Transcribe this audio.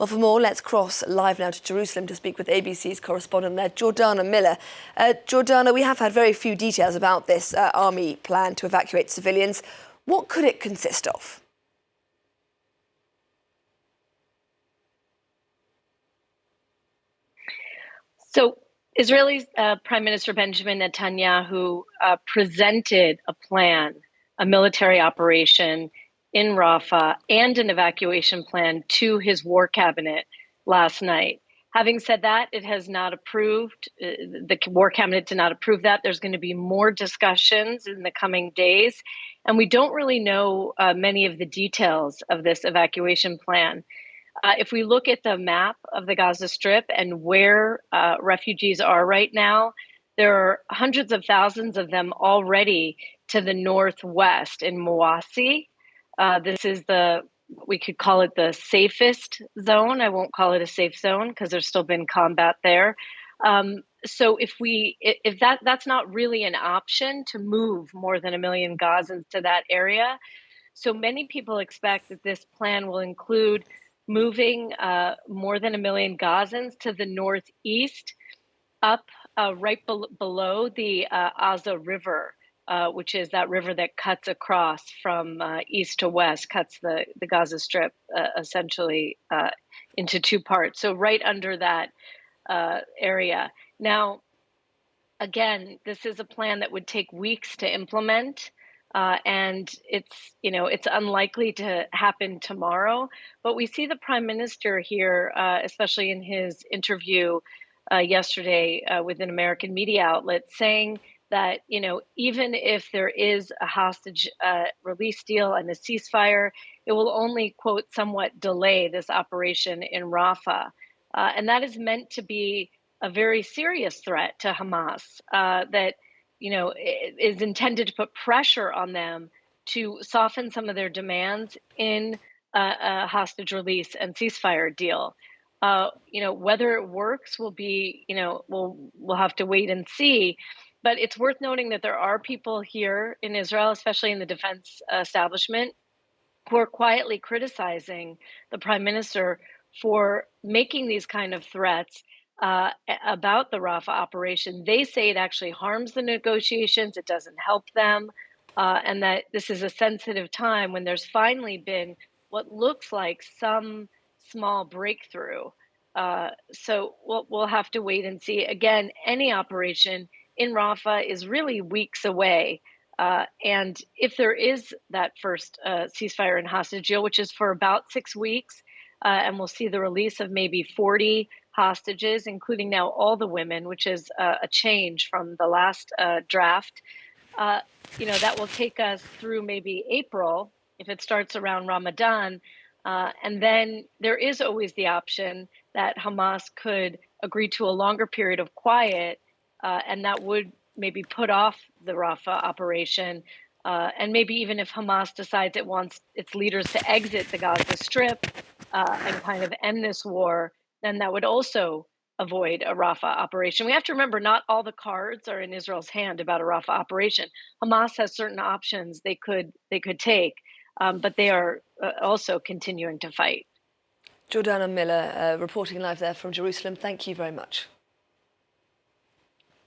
Well, for more, let's cross live now to Jerusalem to speak with ABC's correspondent there, Jordana Miller. Jordana, we have had very few details about this army plan to evacuate civilians. What could it consist of? So Israeli Prime Minister Benjamin Netanyahu presented a plan, a military operation in Rafah and an evacuation plan to his war cabinet last night. Having said that, it has not approved, the war cabinet did not approve that. There's going to be more discussions in the coming days, and we don't really know many of the details of this evacuation plan. If we look at the map of the Gaza Strip and where refugees are right now, there are hundreds of thousands of them already to the northwest in Mawasi. This is we could call it the safest zone. I won't call it a safe zone because there's still been combat there. So if that's not really an option to move more than 1 million Gazans to that area. So many people expect that this plan will include moving more than 1 million Gazans to the northeast, up right below the Gaza River, which is that river that cuts across from east to west, cuts the Gaza Strip essentially into two parts. So right under that area. Now, again, this is a plan that would take weeks to implement. And it's unlikely to happen tomorrow. But we see the prime minister here, especially in his interview yesterday with an American media outlet, saying that even if there is a hostage release deal and a ceasefire, it will only, quote, somewhat delay this operation in Rafah. And that is meant to be a very serious threat to Hamas that is intended to put pressure on them to soften some of their demands in a hostage release and ceasefire deal. Whether it works will be, we'll have to wait and see. But it's worth noting that there are people here in Israel, especially in the defense establishment, who are quietly criticizing the prime minister for making these kind of threats about the Rafah operation. They say it actually harms the negotiations, it doesn't help them, and that this is a sensitive time when there's finally been what looks like some small breakthrough. So we'll have to wait and see. Again, any operation in Rafah is really weeks away. And if there is that first ceasefire and hostage deal, which is for about 6 weeks, and we'll see the release of maybe 40 hostages, including now all the women, which is a change from the last draft. That will take us through maybe April if it starts around Ramadan. And then there is always the option that Hamas could agree to a longer period of quiet, and that would maybe put off the Rafah operation. And maybe even if Hamas decides it wants its leaders to exit the Gaza Strip and kind of end this war, then that would also avoid a Rafah operation. We have to remember not all the cards are in Israel's hand about a Rafah operation. Hamas has certain options they could take, but they are also continuing to fight. Jordana Miller reporting live there from Jerusalem. Thank you very much.